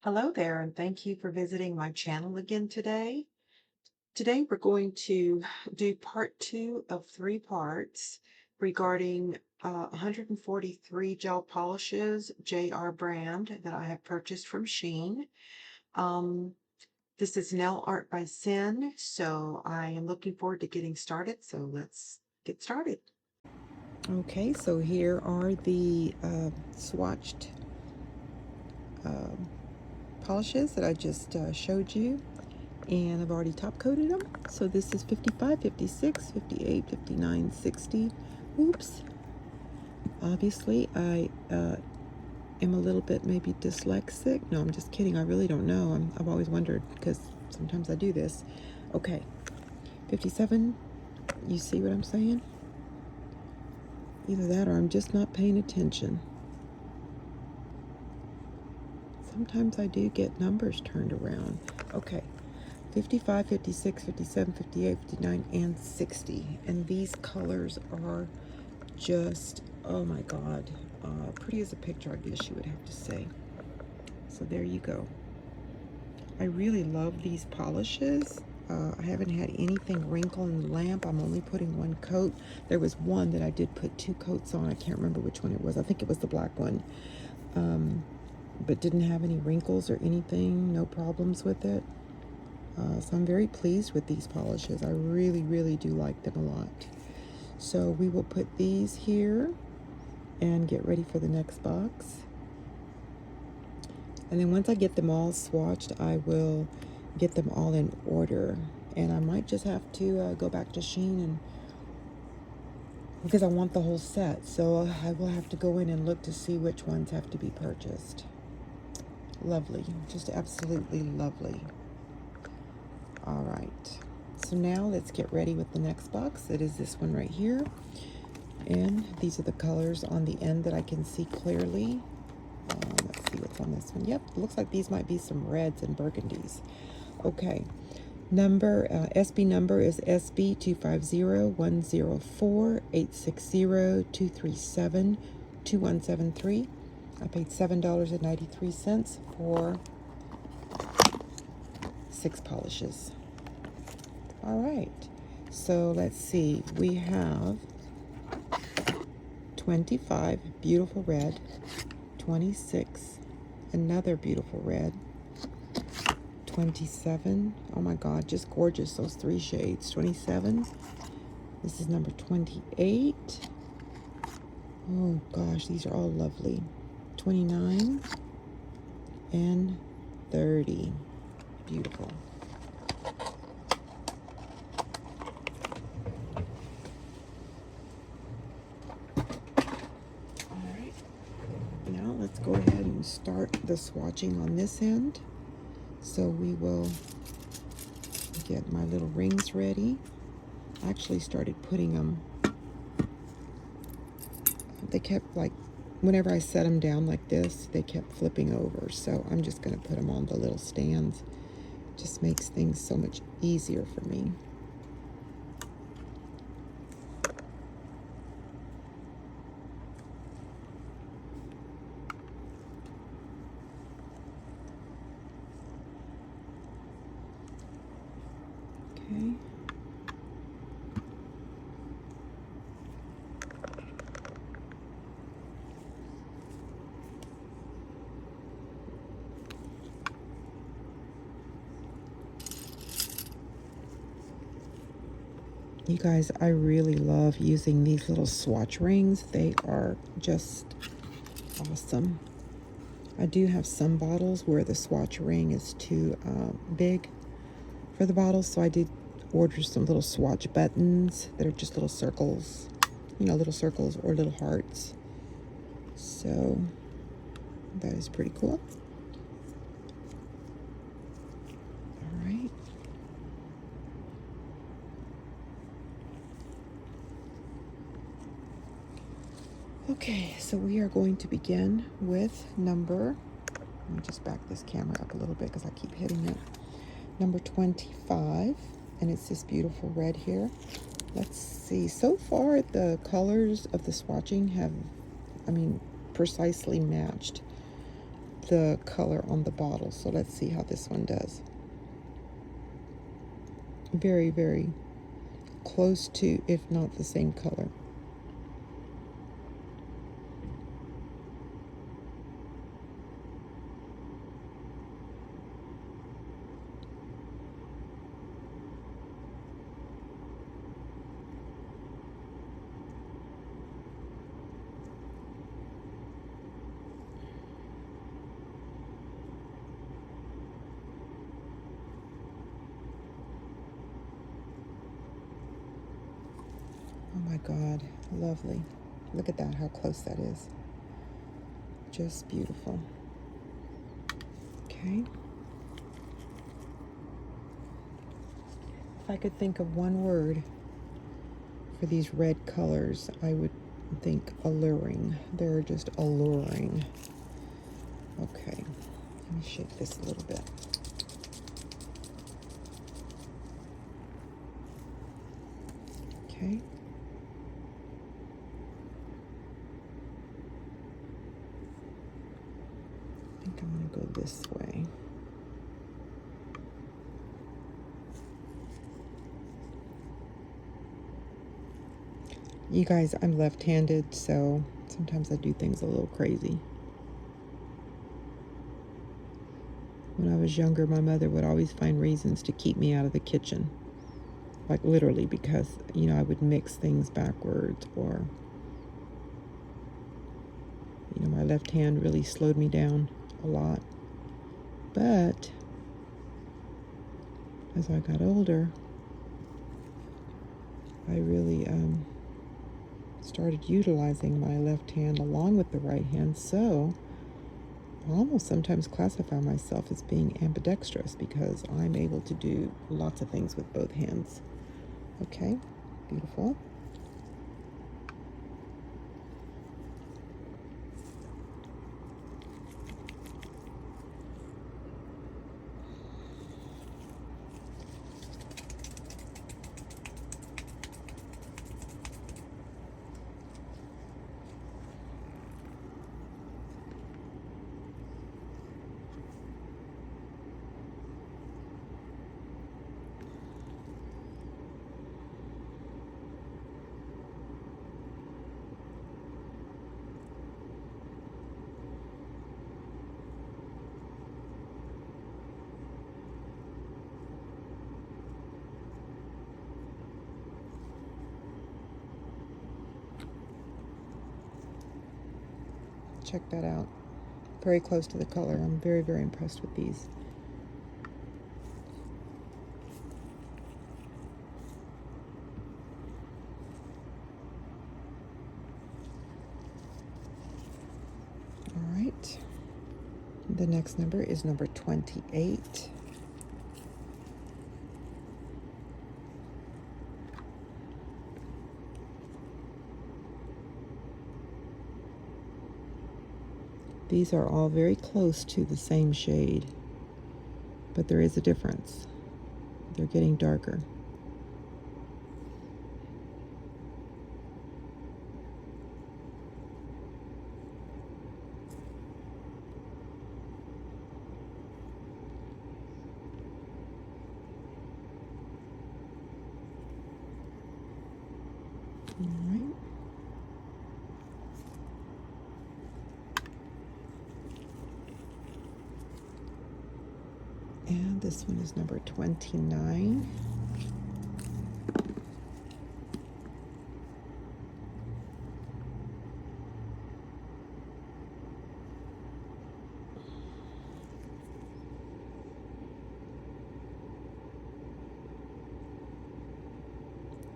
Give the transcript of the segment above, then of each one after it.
Hello there, and thank you for visiting my channel again today. Today, we're going to do part two of three parts regarding 143 gel polishes, JR brand, that I have purchased from Shein. Um, this is nail art by Sin, so I am looking forward to getting started. So let's get started. Okay, so here are the swatched polishes that I just showed you, and I've already top coated them. So this is 55, 56, 58, 59, 60. Oops. Obviously, I am a little bit maybe dyslexic. No, I'm just kidding. I really don't know. I've always wondered because sometimes I do this. Okay, 57. You see what I'm saying? Either that or I'm just not paying attention. Sometimes I do get numbers turned around. Okay, 55, 56, 57, 58, 59, and 60. And these colors are just, oh my God, pretty as a picture, I guess you would have to say. So there you go. I really love these polishes. I haven't had anything wrinkle in the lamp. I'm only putting one coat. There was one that I did put two coats on. I can't remember which one it was. I think it was the black one. But didn't have any wrinkles or anything, no problems with it. So I'm very pleased with these polishes. I really, really do like them a lot. So we will put these here and get ready for the next box. And then once I get them all swatched, I will get them all in order. And I might just have to go back to Shein and because I want the whole set. So I will have to go in and look to see which ones have to be purchased. Lovely, just absolutely lovely. All right, so now let's get ready with the next box. It is this one right here. And these are the colors on the end that I can see clearly. Let's see what's on this one. Yep, looks like these might be some reds and burgundies. Okay, SB number is SB250-104-860-237-2173. I paid $7.93 for 6 polishes. All right, so let's see. We have 25, beautiful red. 26, another beautiful red. 27, oh my God, just gorgeous, those 3 shades. 27, this is number 28. Oh gosh, these are all lovely. 29 and 30, beautiful. Now let's go ahead and start the swatching on this end. So we will get my little rings ready. I actually started putting them, they kept like, whenever I set them down like this, they kept flipping over. So I'm just gonna put them on the little stands. Just makes things so much easier for me. Okay. You guys, I really love using these little swatch rings. They are just awesome. I do have some bottles where the swatch ring is too big for the bottle, so I did order some little swatch buttons that are just little circles, you know, little circles or little hearts. So that is pretty cool. All right. Okay, so we are going to begin with number, let me just back this camera up a little bit because I keep hitting it. Number 25, and it's this beautiful red here. Let's see, so far the colors of the swatching have, precisely matched. the color on the bottle. So let's see how this one does. Very, very close to, if not the same color. Oh my God, lovely. Look at that, how close that is. Just beautiful. Okay. If I could think of one word for these red colors, I would think alluring. They're just alluring. Okay, let me shake this a little bit. Okay. I think I'm going to go this way. You guys, I'm left-handed, so sometimes I do things a little crazy. When I was younger, my mother would always find reasons to keep me out of the kitchen. Like literally, because, you know, I would mix things backwards, or, you know, my left hand really slowed me down a lot. But as I got older, I really started utilizing my left hand along with the right hand. So I almost sometimes classify myself as being ambidextrous because I'm able to do lots of things with both hands. Okay, beautiful. Check that out. Very close to the color. I'm very, very impressed with these. All right. The next number is number 28. These are all very close to the same shade, but there is a difference. They're getting darker. All right. And this one is number 29.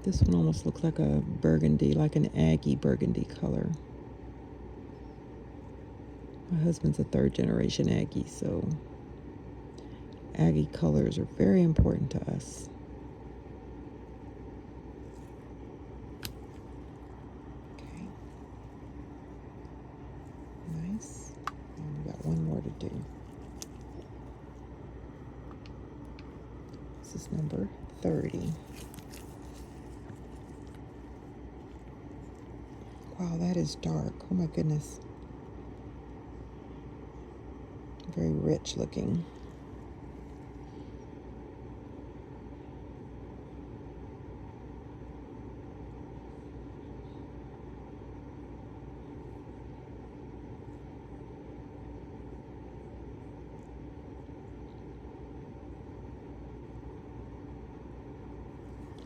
This one almost looks like a burgundy, like an Aggie burgundy color. My husband's a third generation Aggie, so Aggie colors are very important to us. Okay. Nice. And we got one more to do. This is number 30. Wow, that is dark. Oh my goodness. Very rich looking.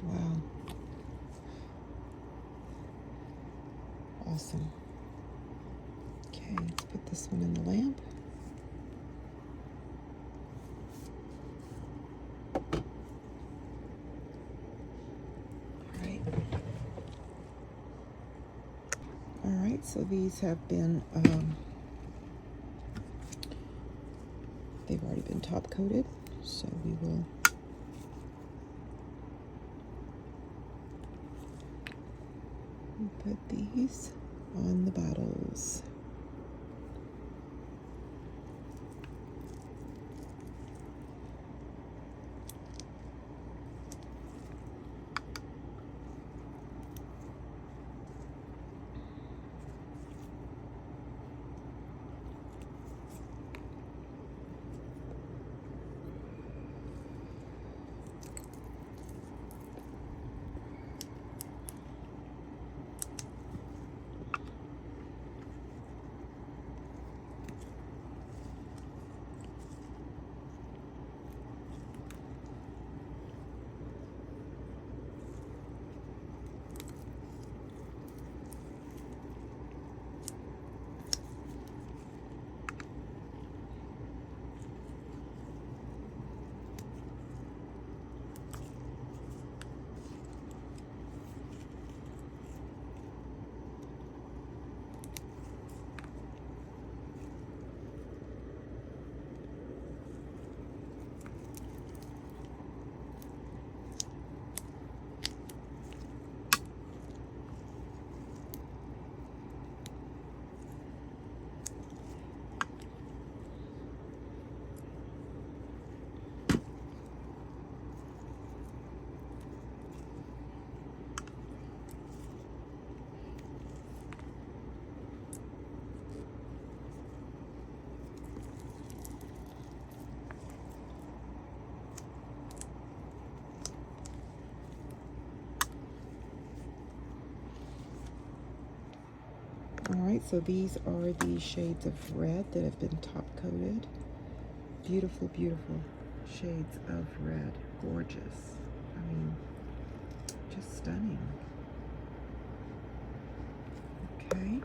Wow. Awesome. Okay, let's put this one in the lamp. Alright, so these have been, they've already been top coated, so we will put these on the bottles. Alright, so these are the shades of red that have been top coated. Beautiful, beautiful shades of red. Gorgeous. I mean, just stunning. Okay.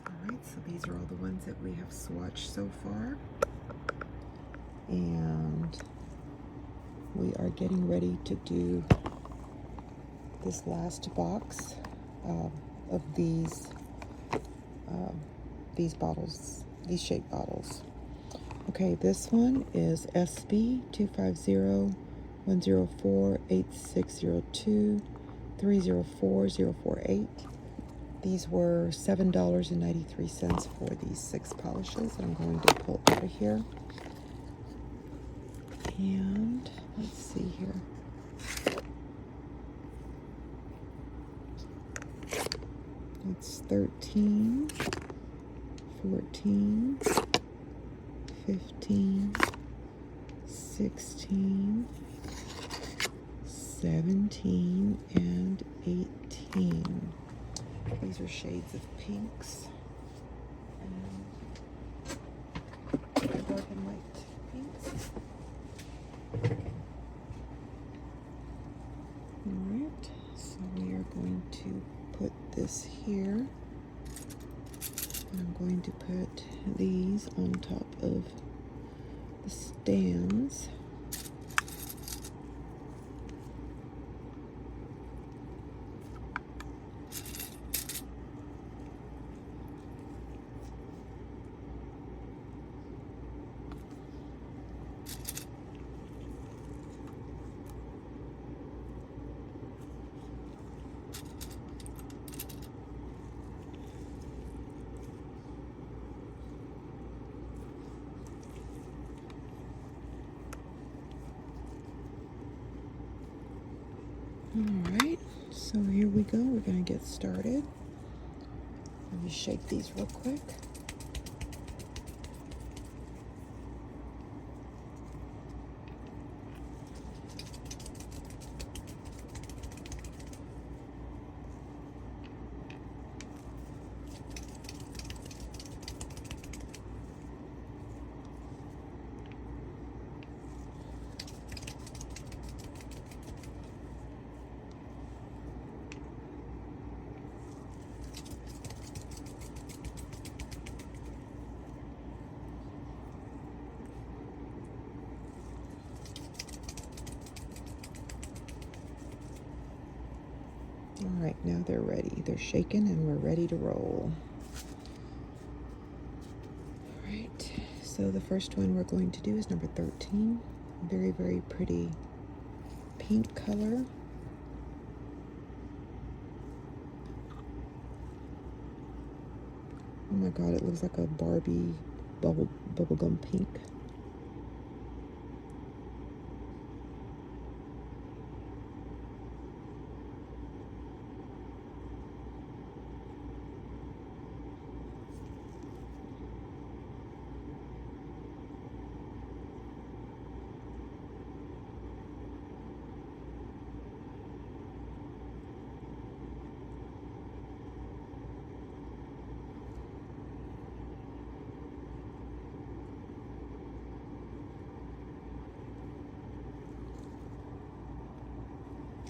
Alright, so these are all the ones that we have swatched so far. And we are getting ready to do this last box of these bottles, these shape bottles. Okay, this one is SB 250-104-8602-304048. These were $7.93 for these 6 polishes. I'm going to pull out of here. And let's see here. It's 13, 14, 15, 16, 17, and 18. These are shades of pinks and dark and light pinks. Alright, so we are going to put this here. I'm going to put these on top of the stands. Alright, so here we go. We're going to get started. Let me shake these real quick. right, now they're ready. They're shaken and we're ready to roll. All right, so the first one we're going to do is number 13. Very, very pretty pink color. Oh my God, it looks like a Barbie bubblegum pink.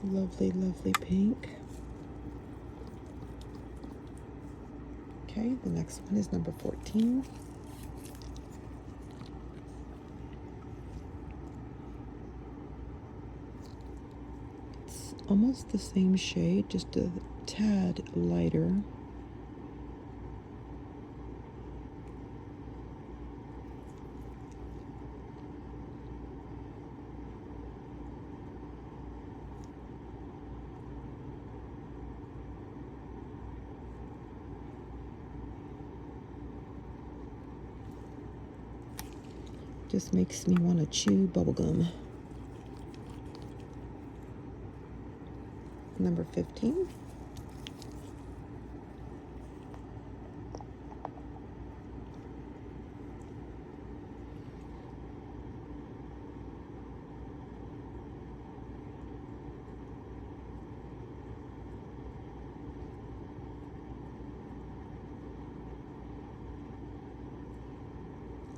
Lovely, lovely pink. Okay, the next one is number 14. It's almost the same shade, just a tad lighter. Just makes me want to chew bubblegum. Number 15.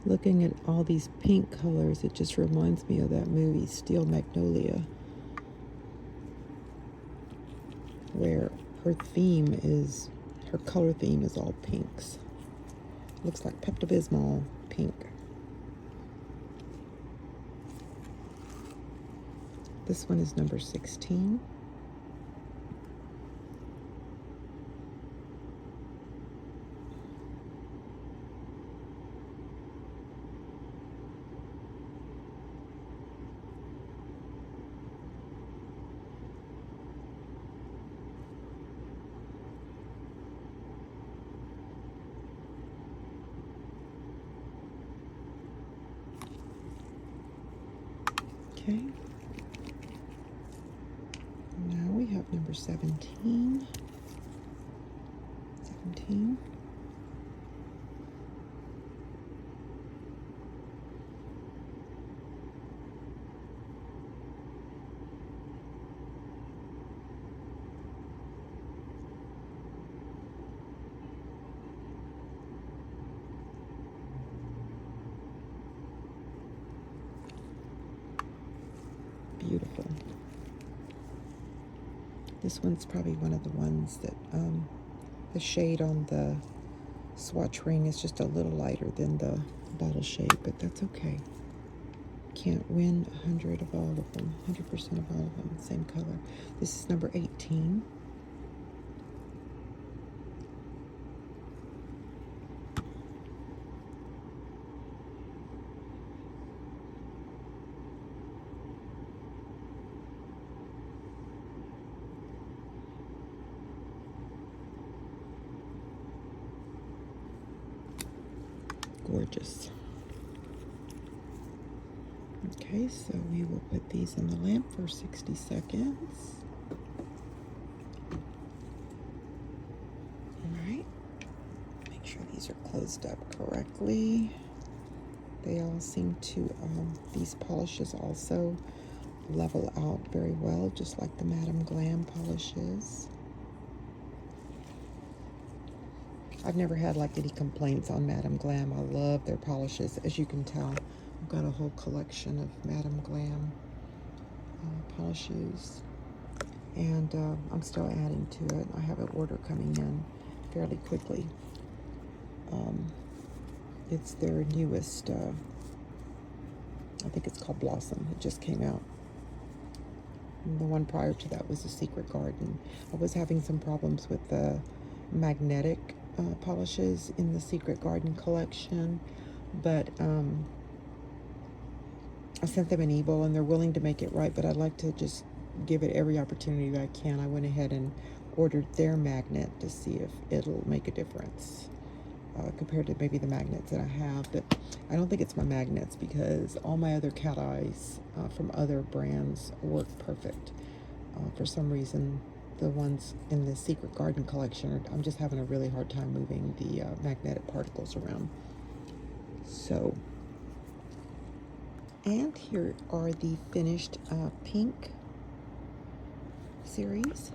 Looking at all these pink colors, it just reminds me of that movie, Steel Magnolia, where her color theme is all pinks. Looks like Pepto-Bismol pink. This one is number 16. Okay. Now we have number 17. 17. Beautiful. This one's probably one of the ones that the shade on the swatch ring is just a little lighter than the bottle shade, but that's okay. Can't win 100 of all of them, 100% of all of them, same color. This is number 18. Gorgeous. Okay, so we will put these in the lamp for 60 seconds. All right. Make sure these are closed up correctly. They all seem to, these polishes also level out very well, just like the Madame Glam polishes. I've never had like any complaints on Madame Glam. I love their polishes. As you can tell, I've got a whole collection of Madame Glam polishes, and I'm still adding to it. I have an order coming in fairly quickly. It's their newest, I think it's called Blossom. It just came out. And the one prior to that was the Secret Garden. I was having some problems with the magnetic polishes in the Secret Garden collection, but I sent them an email and they're willing to make it right, but I'd like to just give it every opportunity that I can. I went ahead and ordered their magnet to see if it'll make a difference compared to maybe the magnets that I have. But I don't think it's my magnets, because all my other cat eyes from other brands work perfect. For some reason, the ones in the Secret Garden collection, I'm just having a really hard time moving the magnetic particles around. So, and here are the finished pink series.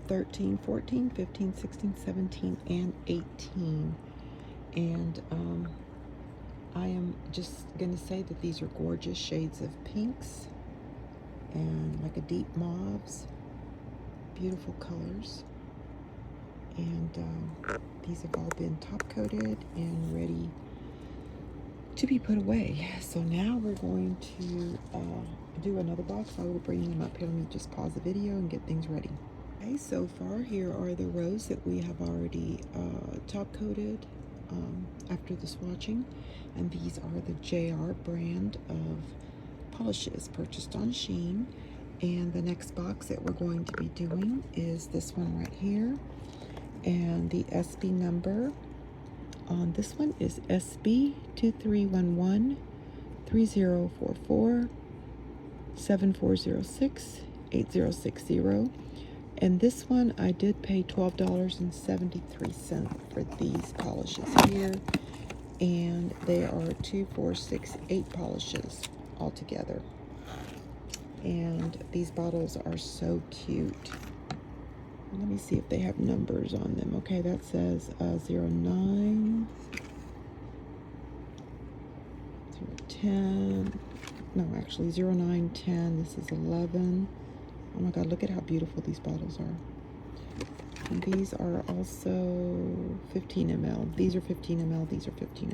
13, 14, 15, 16, 17, and 18. And I am just going to say that these are gorgeous shades of pinks and like a deep mauves. Beautiful colors. And these have all been top coated and ready to be put away. So now we're going to do another box. I will bring them up here. Let me just pause the video and get things ready. Okay, so far here are the rows that we have already top coated after the swatching, and these are the JR brand of polishes purchased on Shein. And the next box that we're going to be doing is this one right here, and the SB number on this one is SB 2311 3044 7406 8060. And this one I did pay $12.73 for these polishes here, and they are 2, 4, 6, 8 polishes altogether. And these bottles are so cute. Let me see if they have numbers on them. Okay, that says 09, 010. No, actually 0910. This is 11. Oh my God, look at how beautiful these bottles are. And these are also 15 ml. These are 15 ml. These are 15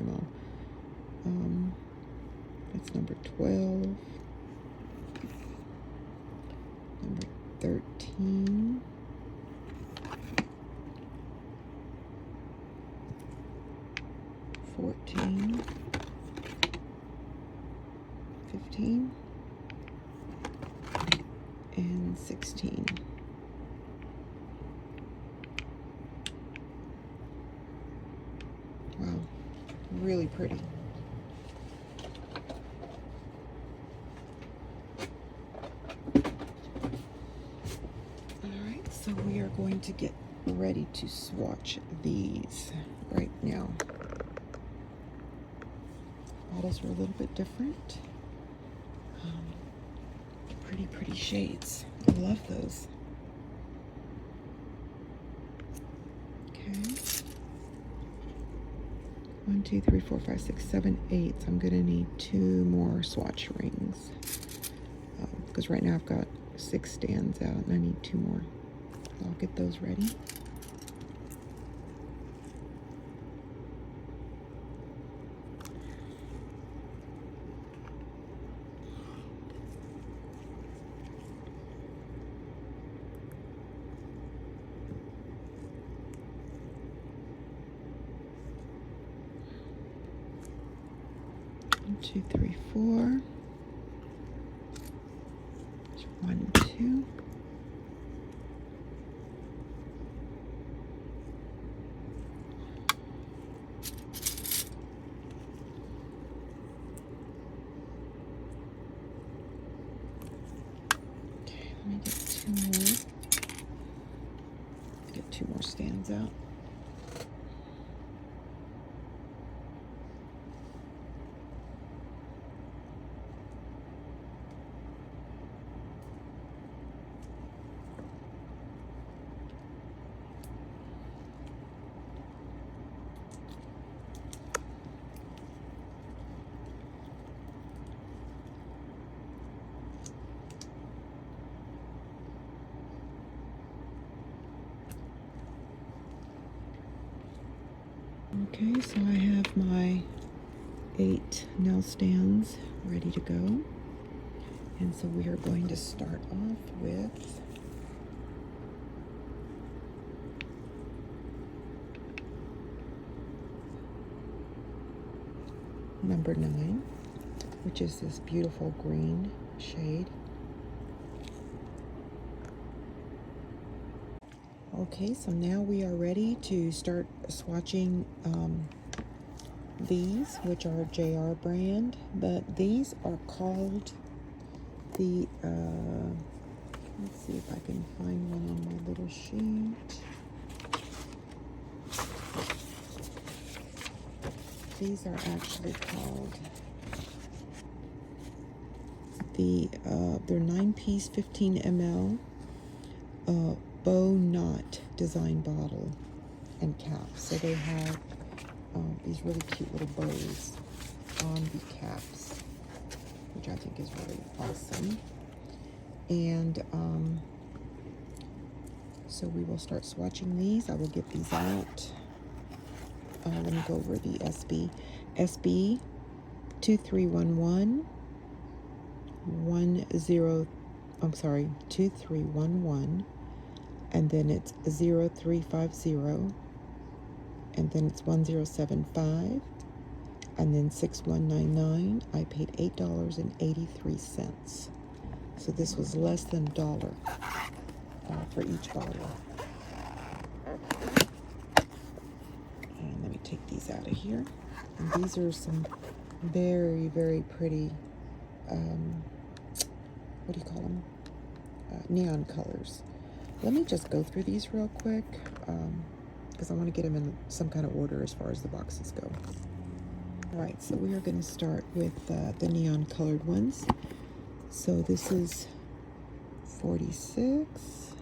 ml. That's number 12. Number 13. 14. 15. And 16. Wow, really pretty. All right, so we are going to get ready to swatch these right now. Bottles are a little bit different. Pretty shades. I love those. Okay. 1, 2, 3, 4, 5, 6, 7, 8. So I'm gonna need 2 more swatch rings because right now I've got 6 stands out and I need 2 more. So I'll get those ready. Two, three, 4. 1, 2. Okay, let me get 2 more. Get 2 more stands out. Okay, so I have my 8 nail stands ready to go. And so we are going to start off with number 9, which is this beautiful green shade. Okay, so now we are ready to start swatching these, which are JR brand, but these are called the, let's see if I can find one on my little sheet. These are actually called they're 9-piece 15 ml bow knot design bottle and caps. So they have these really cute little bows on the caps, which I think is really awesome. And so we will start swatching these. I will get these out. Let me go over the SB 2311 2311, and then it's 0350, and then it's 1075, and then 6199. I paid $8.83. So this was less than $1 for each bottle. And let me take these out of here. And these are some very, very pretty, what do you call them? Neon colors. Let me just go through these real quick, because I want to get them in some kind of order as far as the boxes go. All right, so we are going to start with the neon colored ones. So this is 46,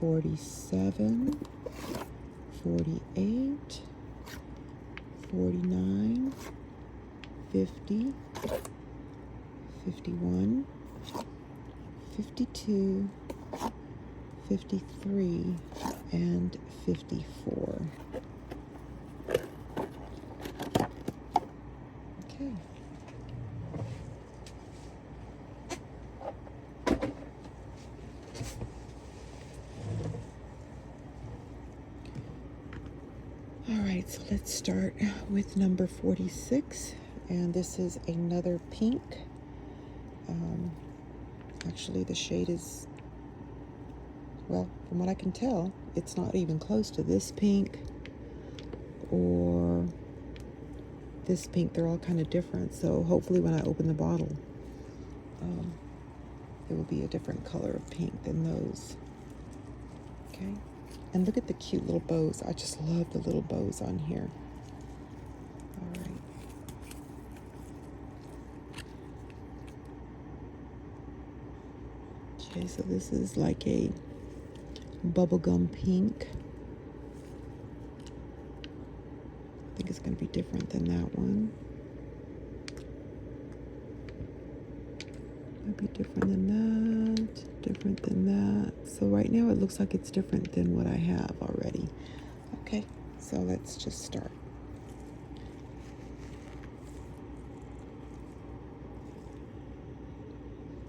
47, 48, 49, 50, 51, 52, 53, and 54. Okay. All right, so let's start with number 46, and this is another pink. Actually, the shade is, well, from what I can tell, it's not even close to this pink or this pink. They're all kind of different, so hopefully when I open the bottle, it will be a different color of pink than those. Okay, and look at the cute little bows. I just love the little bows on here. All right. Okay, so this is like a bubblegum pink. I think it's going to be different than that one. Might be different than that, different than that. So right now it looks like it's different than what I have already. Okay, so let's just start.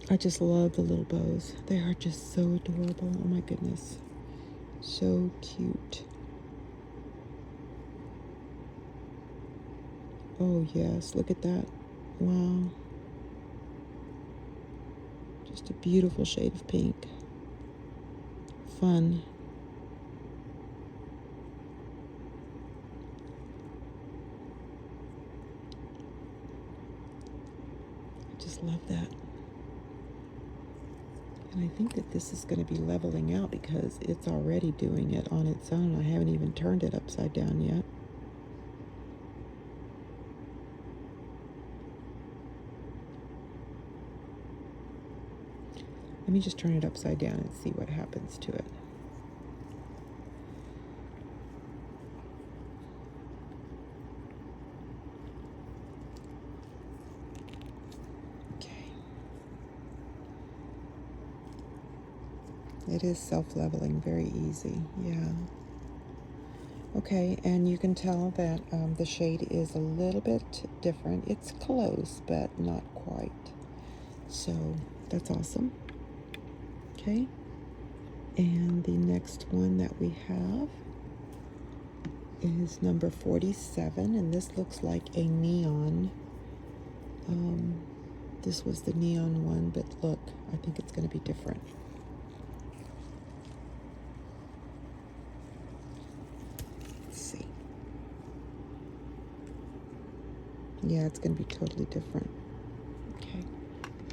I just love the little bows. They are just so adorable. Oh my goodness. So cute. Oh yes, look at that. Wow. Just a beautiful shade of pink. Fun. I just love that. And I think that this is going to be leveling out because it's already doing it on its own. I haven't even turned it upside down yet. Let me just turn it upside down and see what happens to it. It is self-leveling, very easy, yeah. Okay, and you can tell that the shade is a little bit different. It's close, but not quite. So that's awesome. Okay. And the next one that we have is number 47, and this looks like a neon. This was the neon one, but look, I think it's going to be different. Let's see. Yeah, it's going to be totally different. Okay.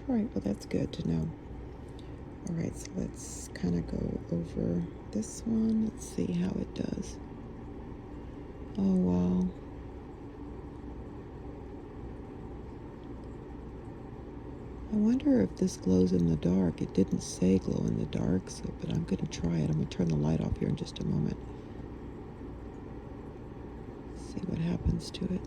All right, well, that's good to know. All right, so let's kind of go over this one. Let's see how it does. Oh, wow. I wonder if this glows in the dark. It didn't say glow in the dark, so, but I'm going to try it. I'm going to turn the light off here in just a moment. See what happens to it.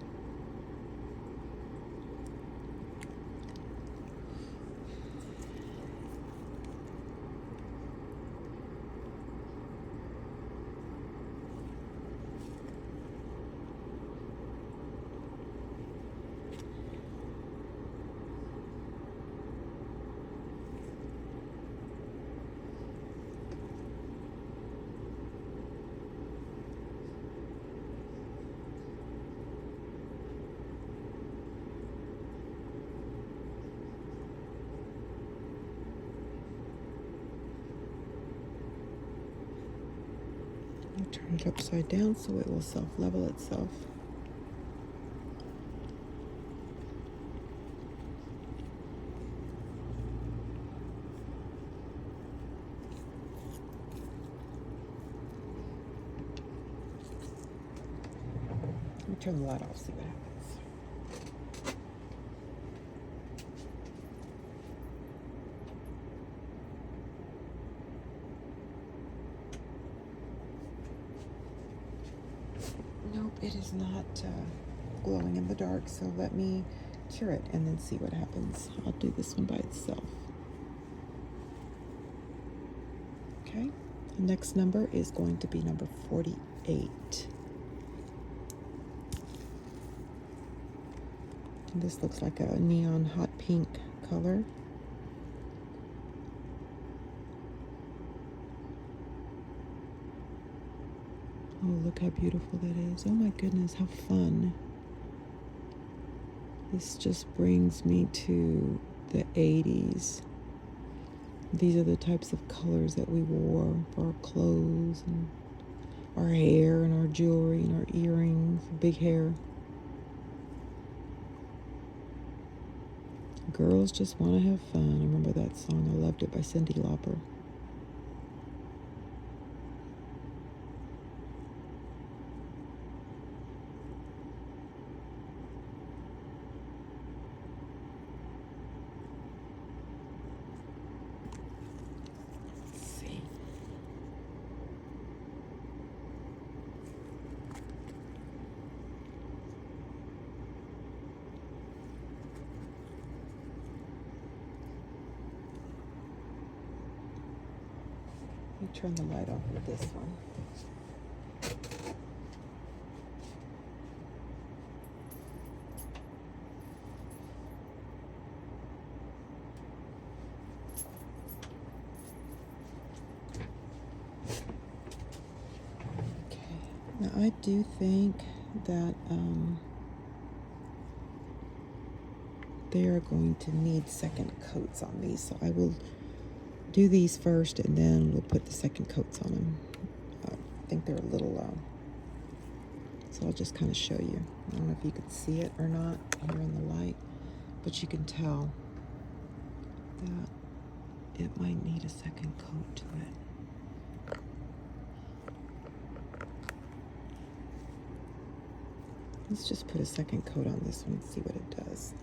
I'll turn it upside down so it will self-level itself. Let me turn the light off, see what happens. Nope, it is not glowing in the dark, so let me cure it and then see what happens. I'll do this one by itself. Okay, the next number is going to be number 48. And this looks like a neon hot pink color. Oh, look how beautiful that is. Oh my goodness, how fun. This just brings me to the 80s. These are the types of colors that we wore for our clothes and our hair and our jewelry and our earrings, big hair. Girls just want to have fun. I remember that song. I loved it, by Cyndi Lauper. Let me turn the light off with this one. Okay, now I do think that they are going to need second coats on these, so I will do these first and then we'll put the second coats on them. I think they're a little so I'll just kind of show you. I don't know if you can see it or not here in the light, but you can tell that it might need a second coat to it. Let's just put a second coat on this one and see what it does.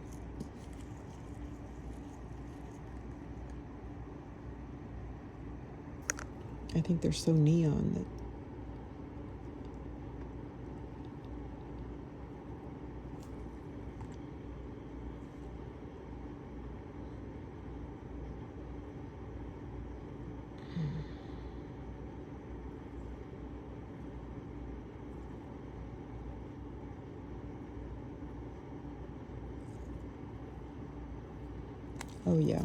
I think they're so neon that Oh yeah.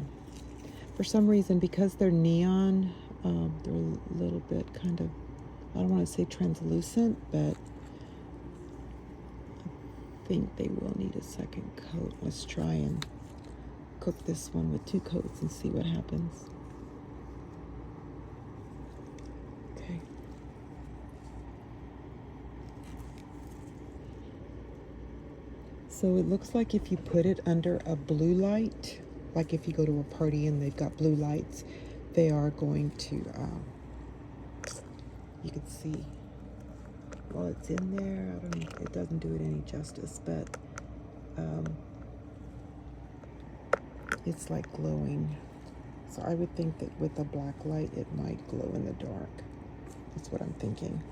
For some reason, because they're neon, they're a little bit kind of, I don't want to say translucent, but I think they will need a second coat. Let's try and cook this one with 2 coats and see what happens. Okay. So it looks like if you put it under a blue light, like if you go to a party and they've got blue lights, they are going to, you can see, while it's in there, I don't know, it doesn't do it any justice, but it's like glowing. So I would think that with a black light, it might glow in the dark. That's what I'm thinking.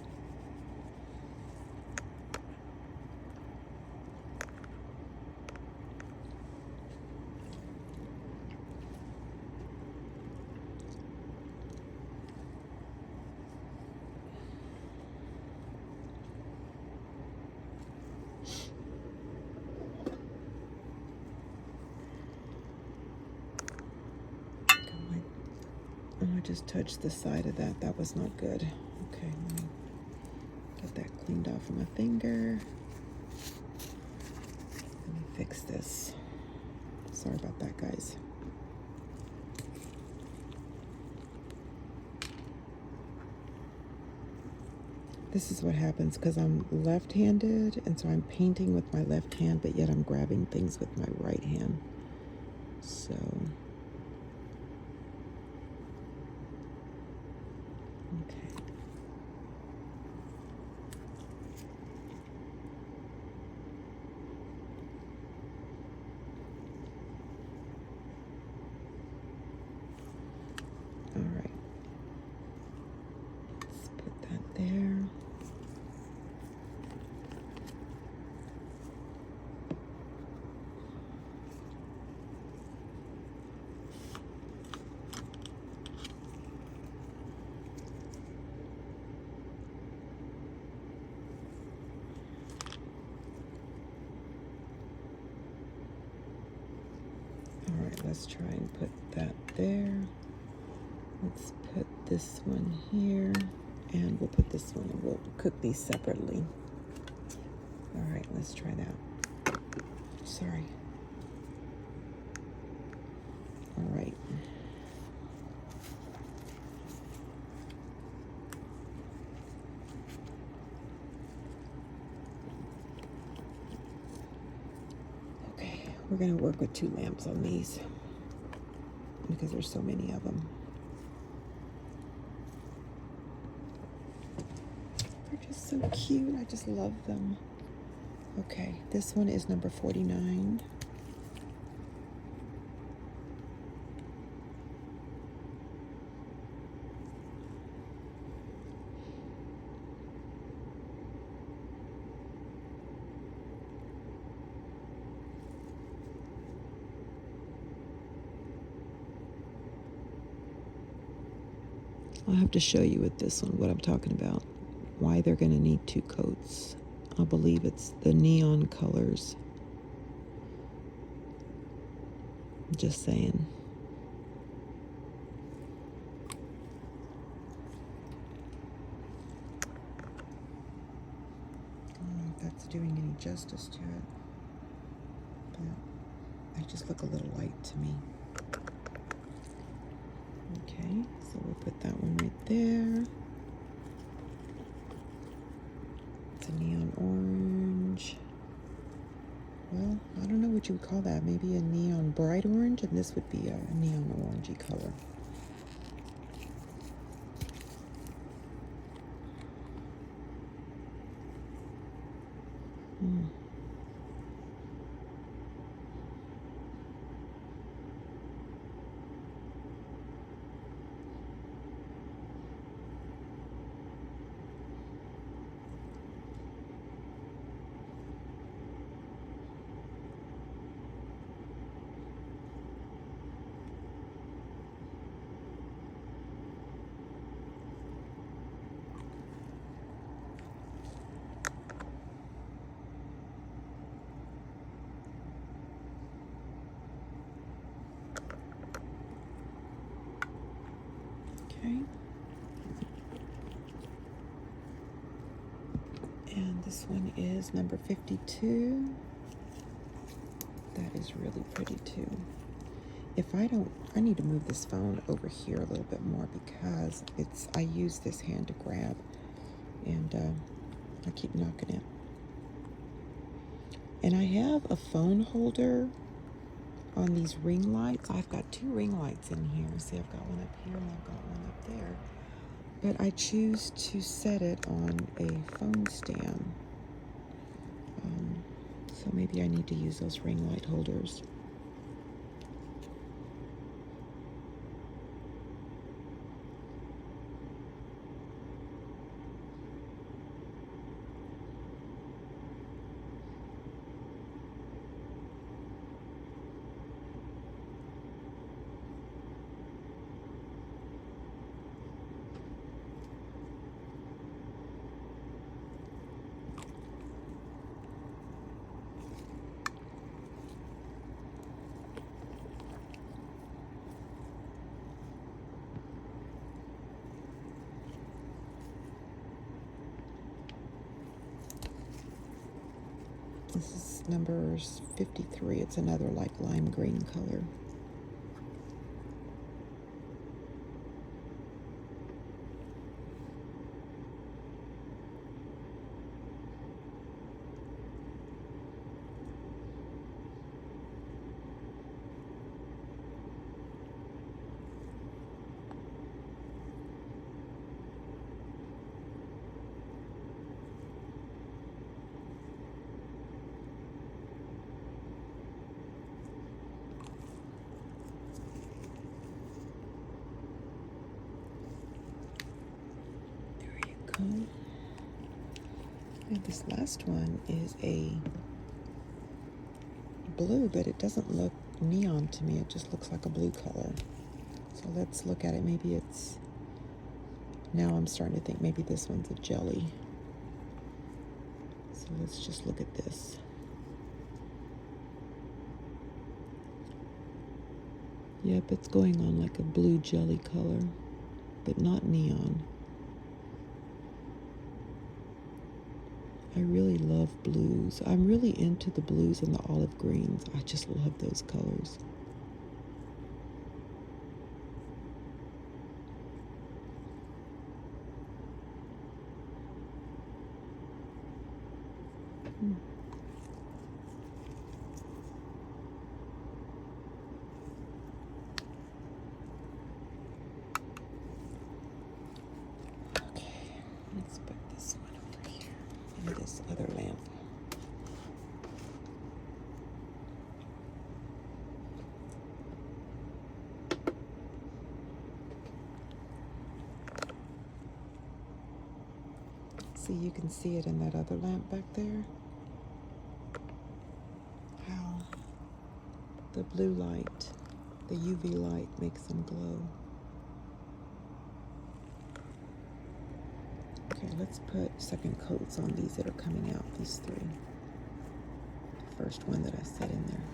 I just touched the side of that. That was not good. Okay, let me get that cleaned off of my finger. Let me fix this. Sorry about that, guys. This is what happens because I'm left-handed, and so I'm painting with my left hand, but yet I'm grabbing things with my right hand. So okay. All right. Let's put that there. All right, let's try and put that there. Let's put this one here, and we'll put this one, and we'll cook these separately. All right, let's try that. Sorry. All right. Okay, we're gonna work with 2 lamps on these because there's so many of them. They're just so cute. I just love them. Okay, this one is number 49. I'll have to show you with this one what I'm talking about. Why they're going to need 2 coats. I believe it's the neon colors. Just saying. I don't know if that's doing any justice to it, but they just look a little light to me. Okay, so we'll put that one right there. It's a neon orange. Well, I don't know what you would call that. Maybe a neon bright orange, and this would be a neon orangey color. This one is number 52. That is really pretty too. I need to move this phone over here a little bit more because I use this hand to grab, and I keep knocking it. And I have a phone holder on these ring lights. I've got 2 ring lights in here. See, I've got one up here and I've got one up there. But I choose to set it on a phone stand. So maybe I need to use those ring light holders. This is number 53. It's another like lime green color. And this last one is a blue, but it doesn't look neon to me. It just looks like a blue color. So let's look at it. Maybe it's, now I'm starting to think maybe this one's a jelly. So let's just look at this. Yep, it's going on like a blue jelly color, but not neon. I really love blues. I'm really into the blues and the olive greens. I just love those colors. Okay, let's put this one over here in this other lamp. See, you can see it in that other lamp back there. How the blue light, the UV light makes them glow. Okay, let's put second coats on these that are coming out, these 3. The first one that I set in there.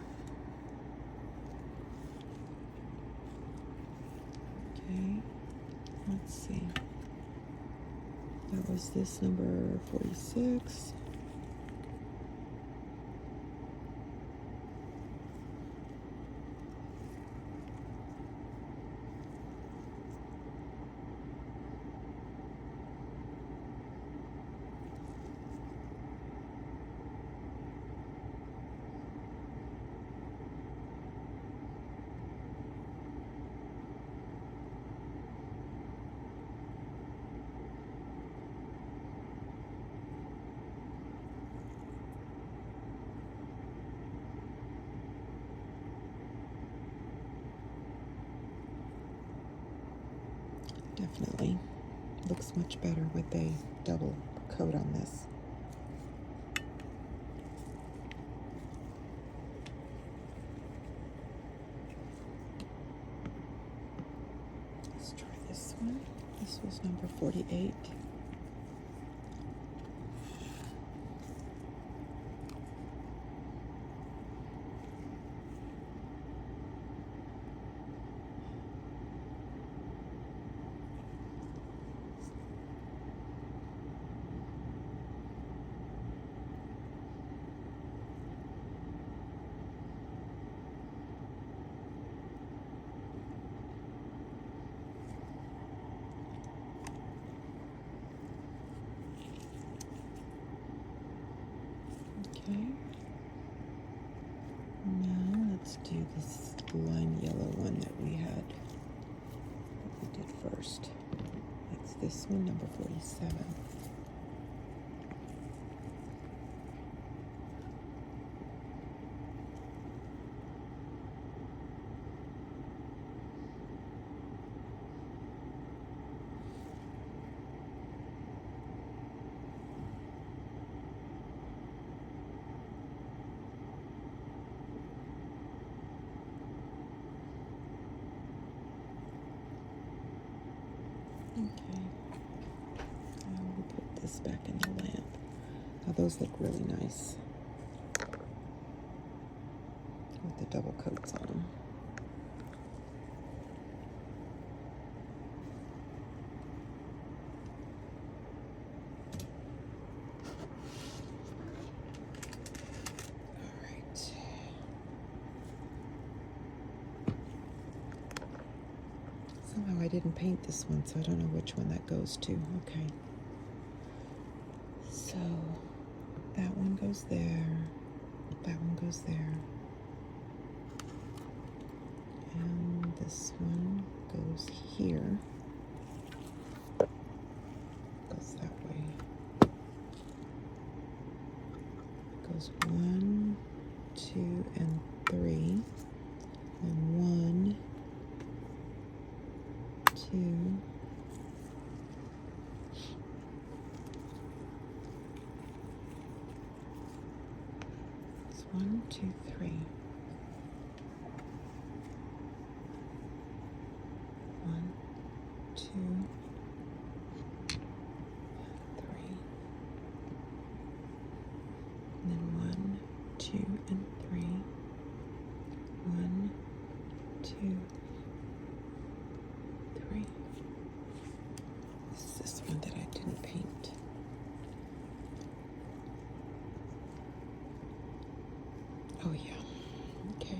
Okay, let's see. That was this number 46. Definitely looks much better with a double coat on this. Let's try this one. This was number 48. do this lime yellow one that we had. We did first. That's this one, number 47. Okay, now we'll put this back in the lamp. Now those look really nice with the double coats on them. All right. Somehow I didn't paint this one, so I don't know which one that goes to. Okay. So that one goes there. That one goes there. And this one goes here. Goes that way. Goes 1, 2, and 3. And 1, 2. It's 1, 2, 3. 1, 2, 3. And then 1, 2, and 3. 1, 2, 3. This is this one that I didn't paint. Oh yeah. Okay.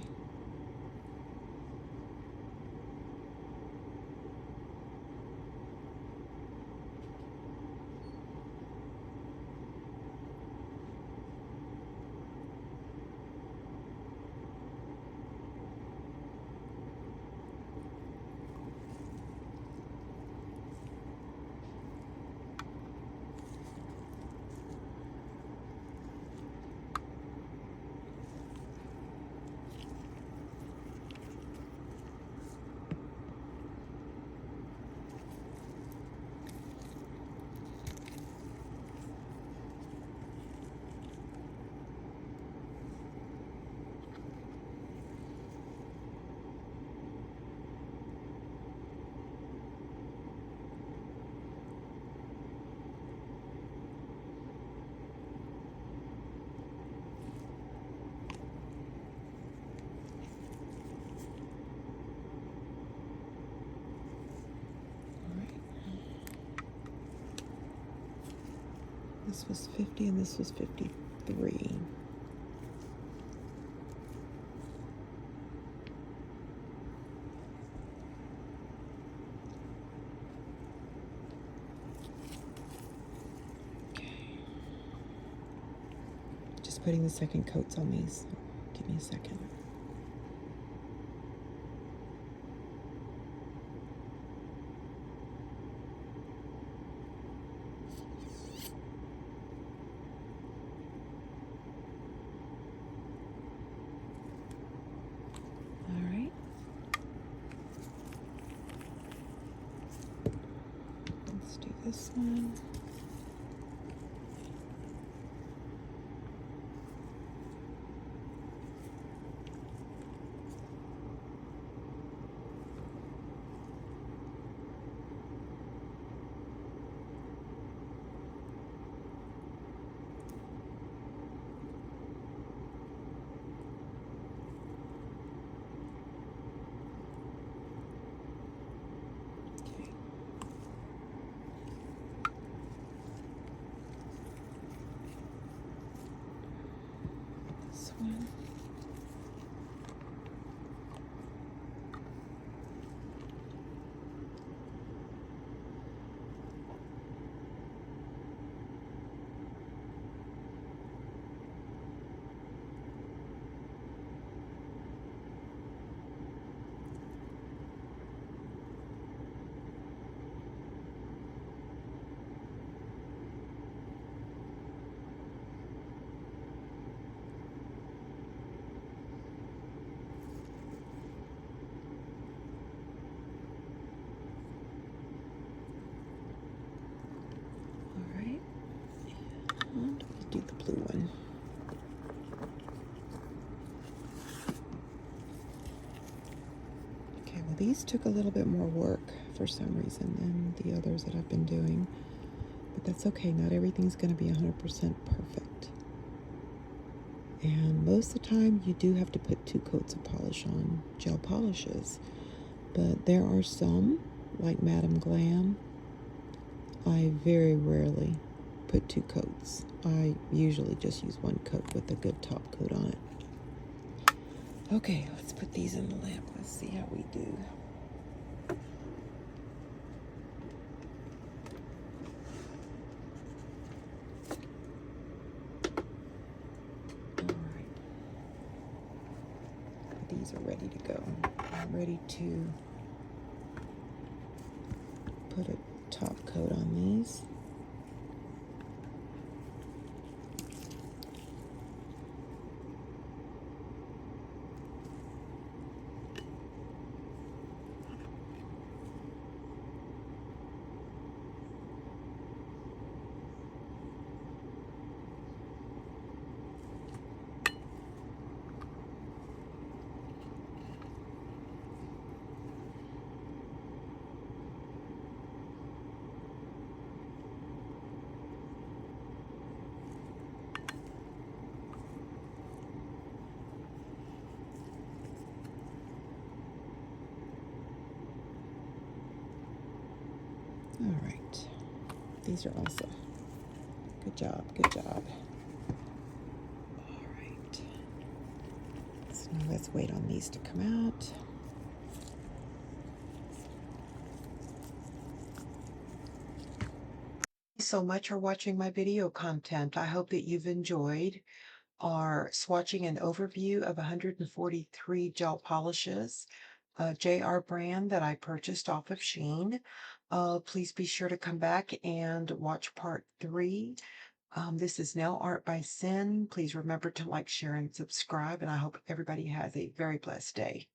This was 50 and this was 53. Okay. Just putting the second coats on these. Give me a second. This one. One. These took a little bit more work for some reason than the others that I've been doing, but that's okay. Not everything's going to be 100% perfect. And most of the time, you do have to put 2 coats of polish on gel polishes, but there are some, like Madame Glam, I very rarely put 2 coats. I usually just use 1 coat with a good top coat on it. Okay, let's put these in the lamp. Let's see how we do. Alright. These are ready to go. I'm ready to put a top coat on these. All right, these are awesome. Good job, good job. All right, so now let's wait on these to come out. Thanks so much for watching my video content. I hope that you've enjoyed our swatching and overview of 143 gel polishes, JR brand that I purchased off of Shein. Please be sure to come back and watch part 3. This is Nail Art by Sin. Please remember to like, share, and subscribe, and I hope everybody has a very blessed day.